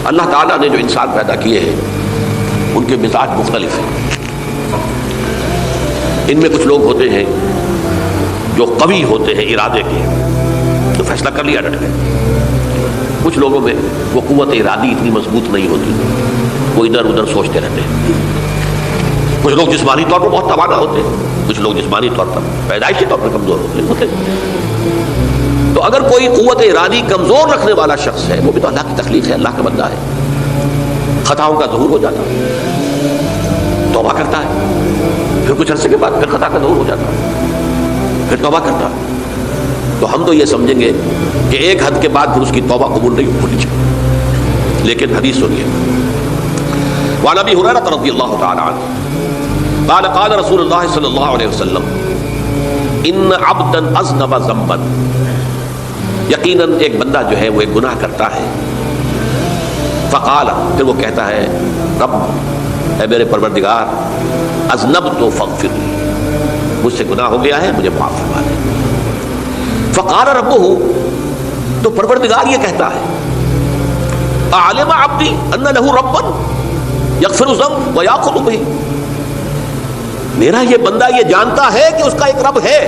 اللہ تعالیٰ نے جو انسان پیدا کیے ہیں ان کے مزاج مختلف ہیں. ان میں کچھ لوگ ہوتے ہیں جو قوی ہوتے ہیں ارادے کے، تو فیصلہ کر لیا ڈٹ گئے. کچھ لوگوں میں وہ قوت ارادی اتنی مضبوط نہیں ہوتی، وہ ادھر ادھر سوچتے رہتے ہیں. کچھ لوگ جسمانی طور پر بہت توانا ہوتے ہیں، کچھ لوگ جسمانی طور پر پیدائشی طور پر کمزور ہوتے ہیں. تو اگر کوئی قوت ارادی کمزور رکھنے والا شخص ہے، وہ بھی تو اللہ کی تخلیق ہے، اللہ کا بندہ ہے، خطاؤں کا ظہور ہو جاتا ہے، توبہ کرتا ہے، پھر کچھ عرصے کے بعد پھر خطا کا ظہور ہو جاتا ہے، پھر توبہ کرتا ہے. تو ہم تو یہ سمجھیں گے کہ ایک حد کے بعد پھر اس کی توبہ قبول نہیں ہونی چاہیے. لیکن حدیث سنیے. وعن ابی ہریرہ رضی اللہ تعالی عنہ قال قال رسول اللہ صلی اللہ علیہ وسلم ان عبدا اذنب ذنبا، یقیناً ایک بندہ جو ہے وہ ایک گناہ کرتا ہے. فقال، پھر وہ کہتا ہے رب، اے میرے پروردگار، اذنبت فاغفر لی، مجھ سے گناہ ہو گیا ہے، مجھے معاف فرما دے. فقال ربہ، تو پروردگار یہ کہتا ہے اعلم عبدی ان لہ ربا یغفر الذنب ویأخذ بہ، میرا یہ بندہ یہ جانتا ہے کہ اس کا ایک رب ہے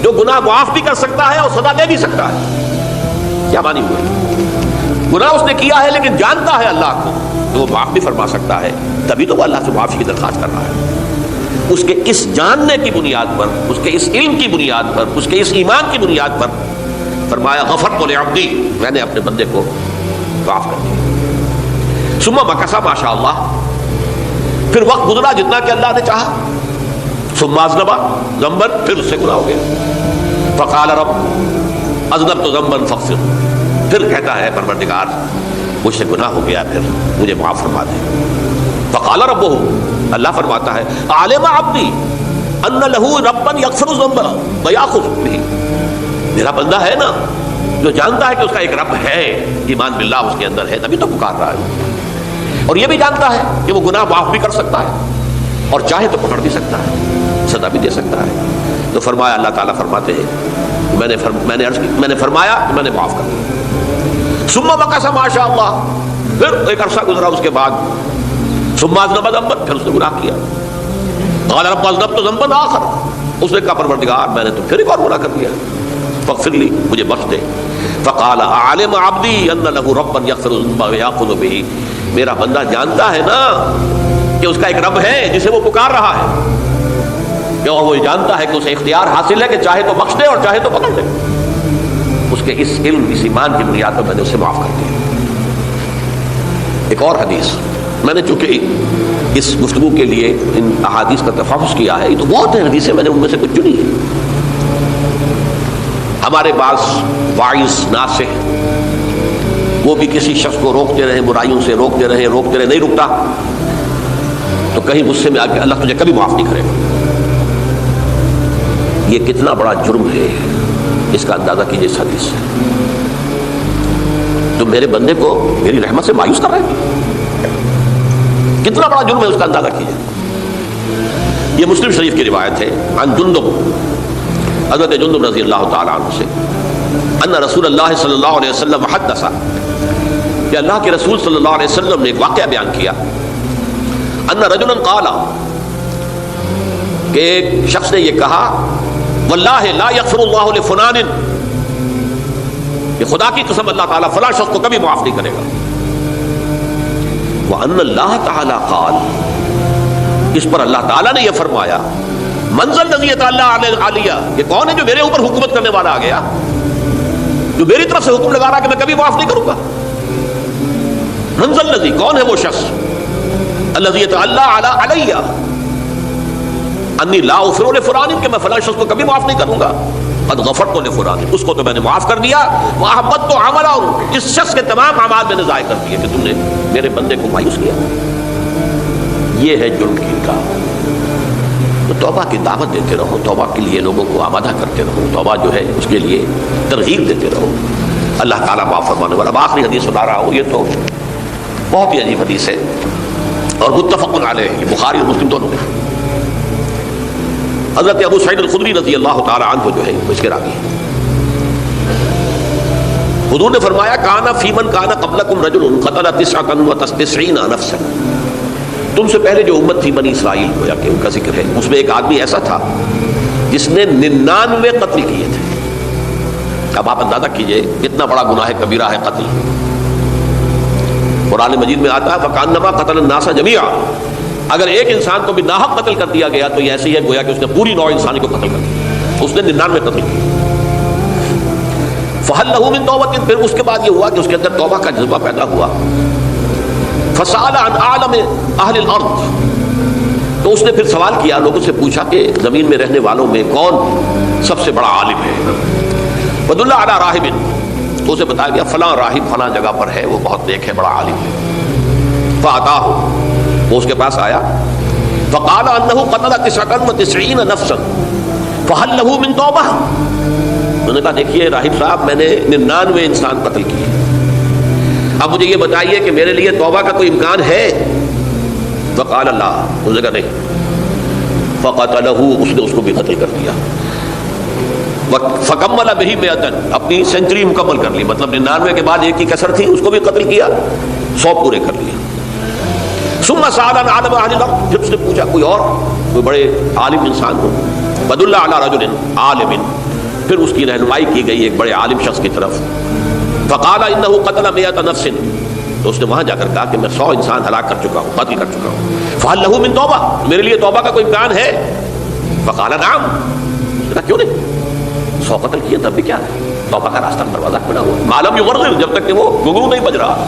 جو گناہ معاف بھی کر سکتا ہے اور سزا دے بھی سکتا ہے. کیا معنی ہوئے؟ گناہ اس نے کیا ہے لیکن جانتا ہے اللہ کو تو وہ معاف بھی فرما سکتا ہے، تبھی تو وہ اللہ سے معافی کی درخواست کر رہا ہے. اس کے اس جاننے کی بنیاد پر، اس کے اس علم کی بنیاد پر، اس کے اس ایمان کی بنیاد پر فرمایا غفرت لعبدی، میں نے اپنے بندے کو معاف کر دیا. ثم مکث ما شاء اللہ، پھر وقت گزرا جتنا کہ اللہ نے چاہا. ثم اذنب ذنبا، پھر اس سے گناہ ہو گیا. فقال رب اذنبت ذنبا فاغفر، پھر کہتا ہے پروردگار مجھ سے گناہ ہو گیا، پھر مجھے معاف فرما دے. فقال ربہ، اللہ فرماتا ہے عالم عبدی ان لہ ربا یغفر الذنب ویأخذ بہ، میرا بندہ ہے نا جو جانتا ہے کہ اس کا ایک رب ہے، ایمان باللہ اس کے اندر ہے، تبھی تو پکار رہا ہے، اور یہ بھی جانتا ہے کہ وہ گناہ معاف بھی کر سکتا ہے اور چاہے تو پکڑ بھی سکتا ہے، سزا بھی دے سکتا ہے. تو فرمایا، اللہ تعالیٰ فرماتے ہیں میں نے فرمایا کہ میں نے معاف کر دیا. ثم مکث ما شاء اللہ، پھر ایک عرصہ گزرا اس کے بعد. ثم اذنب ذنبا، پھر اس نے گناہ کیا. قال رب اذنبت ذنبا آخر، اس نے کہا پروردگار میں نے تو پھر ایک اور گناہ کر دیا، فاغفر لی، مجھے بخش دے. فقال اعلم عبدی ان لہ ربا یغفر الذنب ویأخذ بہ، میرا بندہ جانتا ہے نا کہ اس کا ایک رب ہے جسے وہ پکار رہا ہے، اور وہ جانتا ہے کہ اسے اختیار حاصل ہے کہ چاہے تو بخش دے اور چاہے تو پکڑ دے. اس کے اس علم، اس ایمان کی بنیاد پر میں نے اسے معاف کر دیا. ایک اور حدیث، میں نے چونکہ اس گفتگو کے لیے ان احادیث کا تفحص کیا ہے، یہ تو بہت ہیں حدیثیں، میں نے ان میں سے کچھ چنی ہے. ہمارے بعض واعظ ناصح وہ بھی کسی شخص کو روکتے رہے، برائیوں سے روکتے رہے، نہیں رکتا تو کہیں غصے میں آ کے اللہ تجھے کبھی معاف نہیں کرے گا. یہ کتنا بڑا جرم ہے، اس کا اندازہ کیجیے اس حدیث سے. تو میرے بندے کو میری رحمت سے مایوس کر رہے ہیں، کتنا بڑا جرم ہے اس کا اندازہ کیجیے. یہ مسلم شریف کی روایت ہے عن جندب، حضرت جندب رضی اللہ تعالیٰ عنہ سے، ان رسول اللہ صلی اللہ علیہ وسلم حدث، کہ اللہ کے رسول صلی اللہ علیہ وسلم نے ایک واقعہ بیان کیا. ان رجلا قال، کہ ایک شخص نے یہ کہا واللہ لا یغفر اللہ لفلان، کہ خدا کی قسم اللہ تعالیٰ فلاں شخص کو کبھی معاف نہیں کرے گا. وان اللہ تعالیٰ قال، اس پر اللہ تعالیٰ نے یہ فرمایا منزل الذی یتعالی علیہ، یہ کون ہے جو میرے اوپر حکومت کرنے والا آ گیا، جو میری طرف سے حکم لگا رہا کہ میں کبھی معاف نہیں کروں گا. منزل الذی، کون ہے وہ شخص، الذی یتعالی علیہ انی لا اغفر لفلان، کہ میں فلاں شخص کو کبھی معاف نہیں کروں گا. قد غفرت لفلان، اس کو تو میں نے معاف کر دیا. واحبطت عملہ، اس شخص کے تمام اعمال میں نے ضائع کر دیے کہ تم نے میرے بندے کو مایوس کیا. یہ ہے جرم کی کا. تو توبہ کی دعوت دیتے رہو، توبہ کے لیے لوگوں کو آمادہ کرتے رہو، توبہ جو ہے اس کے لیے ترغیب دیتے رہو، اللہ تعالیٰ معاف فرمانے والا. اب آخری حدیث سنا رہا ہوں، یہ تو بہت ہی عجیب حدیث ہے اور متفق علیہ، یہ بخاری اور مسلم دونوں میں. حضرت ابو سعید الخدری رضی اللہ تعالی عنہ جو ہے وہ اس کے راوی ہیں. حضور نے فرمایا کانا فیمن کانا قبلکم رجل قتل 99 نفسا، تم سے پہلے جو امت تھی بنی اسرائیل کو یا کہ ان کا ذکر ہے، اس میں ایک آدمی ایسا تھا جس نے 99 قتل کیے تھے. اب آپ اندازہ کیجئے کتنا بڑا گناہ کبیرہ ہے قتل. قرآن مجید میں آتا ہے فَكَأَنَّمَا قَتَلَ النَّاسَ جَمِيعًا، اگر ایک انسان کو بھی ناحق قتل کر دیا گیا تو یہ ایسے ہی ہے گویا کہ اس نے پوری نوع انسانی کو قتل کر دیا. اس نے 99 قتل کیے. فَهَلْ لَهُ مِن تَوْبَةٍ، پھر اس کے بعد یہ ہوا کہ اس کے اندر توبہ کا جذبہ پیدا ہوا. فَسَأَلَ عَنْ أَعْلَمِ أَهْلِ الْأَرْضِ، تو اس نے پھر سوال کیا، لوگوں سے پوچھا کہ زمین میں رہنے والوں میں کون سب سے بڑا عالم ہے. وَدُلَّ عَلَىٰ رَاهِبٍ، تو اسے بتایا گیا فلاں راہب فلاں جگہ پر ہے، وہ بہت نیک ہے، بڑا عالم ہے. فَأَتَاهُ، وہ اس کے پاس آیا. فَقَالَ أَنَّهُ قَتَلَ 99 نَفْسًا فَهَلْ لَهُ مِن تَوْبَةٍ، انہوں نے کہا دیکھیے راہب صاحب میں نے 99 انسان قتل کیے، اب مجھے یہ بتائیے کہ میرے لیے توبہ کا کوئی امکان ہے؟ فقال لا، اس نے کہا نہیں. فقتلہ، اس نے اس کو بھی قتل کر دیا. فکمل بہ 100، اپنی سینچری مکمل کر لی، مطلب 99 کے بعد ایک کی کسر تھی، اس کو بھی قتل کیا، 100 پورے کر لیے. ثم سأل عن عالم اہل الارض، پھر اس نے پوچھا کوئی اور کوئی بڑے عالم انسان ہو. فدل علی رجل عالم، پھر اس کی رہنمائی کی گئی ایک بڑے عالم شخص کی طرف. فقال انه قتل 100 نفس، تو اس نے وہاں جا کر کہا کہ میں 100 انسان ہلاک کر چکا ہوں، قتل کر چکا ہوں. فهل له من توبہ، میرے لیے توبہ کا کوئی امکان ہے؟ فقال نعم، کیوں نہیں، 100 قتل کیے تب بھی کیا ہے، توبہ کا راستہ دروازہ کھلا ہوا ہے. معلوم یغرغر، جب تک کہ وہ گھنگرو نہیں بج رہا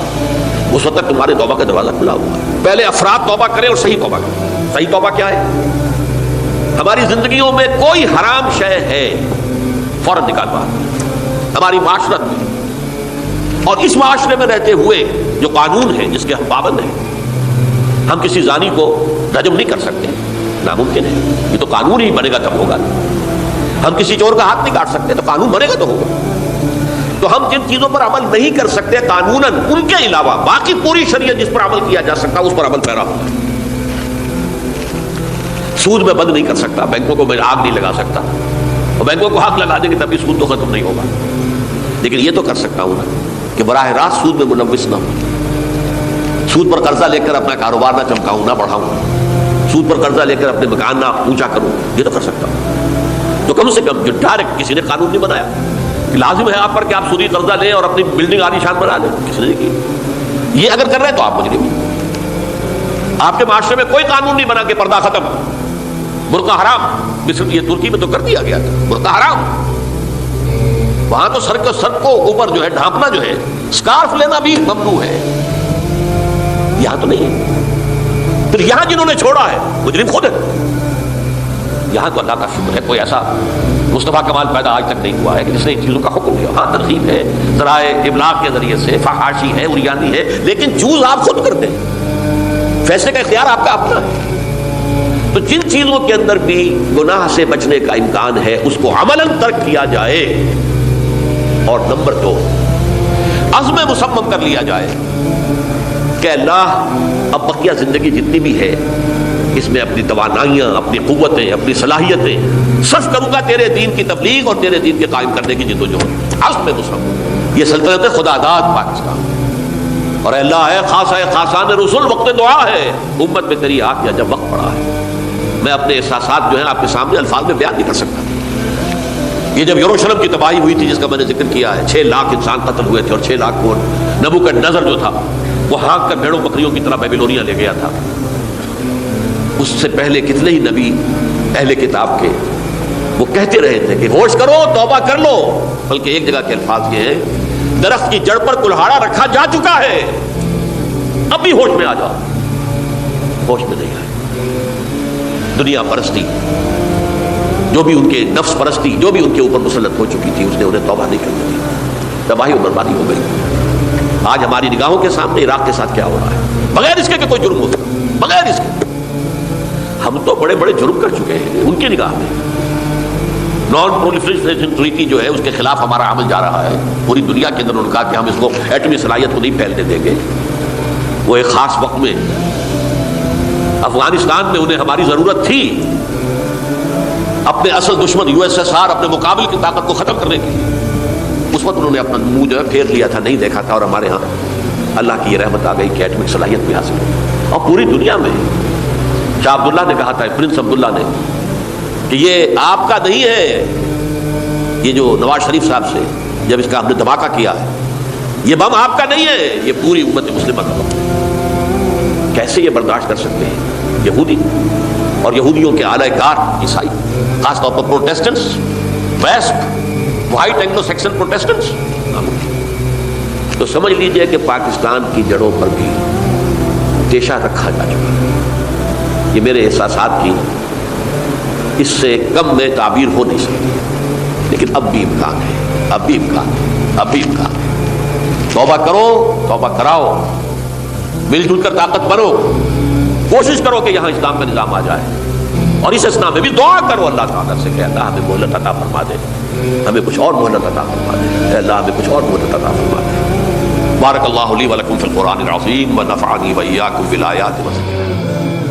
اس وقت تک تمہارے توبہ کا دروازہ کھلا ہوا ہے. پہلے افراد توبہ کریں اور صحیح توبہ کریں. صحیح توبہ کیا ہے؟ ہماری زندگیوں میں کوئی حرام شے ہے فوراً نکال باہر. ہماری معاشرت میں اور اس معاشرے میں رہتے ہوئے جو قانون ہے جس کے ہم پابند ہیں، ہم کسی زانی کو رجم نہیں کر سکتے، ناممکن ہے. یہ تو قانون ہی بنے گا تب ہوگا. ہم کسی چور کا ہاتھ نہیں کاٹ سکتے، تو قانون بنے گا تو ہوگا. تو ہم جن چیزوں پر عمل نہیں کر سکتے قانوناً، ان کے علاوہ باقی پوری شریعت جس پر عمل کیا جا سکتا اس پر عمل پیرا ہوتا ہے. سود میں بند نہیں کر سکتا، بینکوں کو میں آگ نہیں لگا سکتا، اور بینکوں کو آگ لگا دیں گے تبھی سود تو ختم نہیں ہوگا. لیکن یہ تو کر سکتا ہوں نا کہ براہ راست سود میں ملوث نہ ہوں، سود پر قرضہ لے کر اپنا کاروبار نہ چمکاؤں، نہ بڑھاؤں، سود پر قرضہ لے کر اپنے مکان نہ اونچا کروں. یہ تو کر سکتا ہوں. تو کم سے کم جو ڈائریکٹ کسی نے قانون نہیں بنایا کہ لازم ہے آپ پر کہ آپ سودی قرضہ لیں اور اپنی بلڈنگ عالی شان بنا لیں، کسی نے نہیں کی. یہ اگر کر رہے ہیں تو آپ مجرم ہیں. آپ کے معاشرے میں کوئی قانون نہیں بنا کہ پردہ ختم، برقع حرام. مصر، یہ ترکی میں تو کر دیا گیا تھا برقع حرام. وہاں تو سر کو اوپر جو ہے ڈھانپنا جو ہے، سکارف لینا بھی ممنوع ہے. یہاں تو نہیں ہے. پھر یہاں جنہوں نے چھوڑا ہے مجرم خود ہے. یہاں تو اللہ کا شکر ہے کوئی ایسا مصطفیٰ کمال پیدا آج تک نہیں ہوا ہے کہ جس نے ان چیزوں کا حکم دیا. ہاں ترغیب ہے، ذرائع ابلاغ کے ذریعے سے، فحاشی ہے، اریانی ہے، لیکن چوز آپ خود کرتے ہیں، فیصلے کا اختیار آپ کا اپنا ہے. تو جن چیزوں کے اندر بھی گناہ سے بچنے کا امکان ہے اس کو عملاً ترک کیا جائے. اور نمبر 2، عزم مصمم کر لیا جائے کہ اللہ اب بقیہ زندگی جتنی بھی ہے اس میں اپنی توانائیاں، اپنی قوتیں، اپنی صلاحیتیں صرف کروں گا تیرے دین کی تبلیغ اور تیرے دین کے قائم کرنے کی جدوجہد. عزم مصمم. یہ سلطنت خدا داد پاکستان. اور اللہ ہے خاصان رسول، وقت دعا ہے امت میں تیری آ کیا جب وقت پڑا ہے. میں اپنے احساسات جو ہیں آپ کے سامنے الفاظ میں بیان نہیں کر سکتا. یہ جب یروشلم کی تباہی ہوئی تھی جس کا میں نے ذکر کیا ہے، 6 لاکھ انسان قتل ہوئے تھے اور 6 لاکھ کو نبوکدنضر جو تھا وہ ہانک کر بھیڑوں بکریوں کی طرح بیبلونیا لے گیا تھا. اس سے پہلے کتنے ہی نبی اہل کتاب کے وہ کہتے رہے تھے کہ ہوش کرو، توبہ کر لو. بلکہ ایک جگہ کے الفاظ یہ ہیں، درخت کی جڑ پر کلہاڑا رکھا جا چکا ہے، اب بھی ہوش میں آ جاؤ. ہوش میں نہیں آئے. دنیا پرستی جو بھی ان کے نفس پرستی جو بھی ان کے اوپر مسلط ہو چکی تھی، اس نے انہیں توبہ نہیں کرنے دی. تباہی اور بربادی ہو گئی. آج ہماری نگاہوں کے سامنے عراق کے ساتھ کیا ہو رہا ہے، بغیر اس کے کہ کوئی جرم ہوتا، بغیر اس کے. ہم تو بڑے بڑے جرم کر چکے ہیں ان کی نگاہ میں. نان پرولیفریشن ٹریٹی جو ہے اس کے خلاف ہمارا عمل جا رہا ہے پوری دنیا کے اندر. انہوں نے کہا کہ ہم اس کو ایٹمی صلاحیت کو نہیں پھیلنے دیں گے. وہ ایک خاص وقت میں افغانستان میں انہیں ہماری ضرورت تھی اپنے اصل دشمن USSR اپنے مقابل کی طاقت کو ختم کرنے کی. اس وقت انہوں نے اپنا منہ جو ہے پھیر لیا تھا، نہیں دیکھا تھا، اور ہمارے ہاں اللہ کی یہ رحمت آ گئی کہ ایٹمک صلاحیت بھی حاصل ہوئی، اور پوری دنیا میں شاہ عبداللہ نے کہا تھا، پرنس عبداللہ نے، کہ یہ آپ کا نہیں ہے، یہ جو نواز شریف صاحب سے جب اس کا ہم نے دھماکہ کیا ہے، یہ بم آپ کا نہیں ہے، یہ پوری امت مسلمہ کا بم ہے۔ کیسے یہ برداشت کر سکتے ہیں یہودی اور یہودیوں کے اعلی کار عیسائی، خاص طور پر Protestants, west white Anglo Saxon Protestants? تو سمجھ لیجئے کہ پاکستان کی جڑوں پر بھی تیشہ رکھا جا چکا ہے۔ یہ میرے احساسات کی اس سے کم میں تعبیر ہو نہیں سکتی، لیکن اب بھی امکان ہے، اب بھی امکان ہے، اب بھی امکان ہے۔ توبہ کرو، توبہ کراؤ، مل جل کر طاقت بنو، کوشش کرو کہ یہاں اسلام کا نظام آ جائے، اور اس اسلام میں بھی دعا کرو اللہ تعالیٰ سے کہ اللہ ہمیں مہلت عطا فرما دے، ہمیں کچھ اور مہلت عطا فرما دے، اے اللہ ہمیں کچھ اور مہلت عطا فرما دے۔ بارک اللہ لی ولکم فی القرآن العظیم ونفعنی وإیاکم بالآیات والذکر۔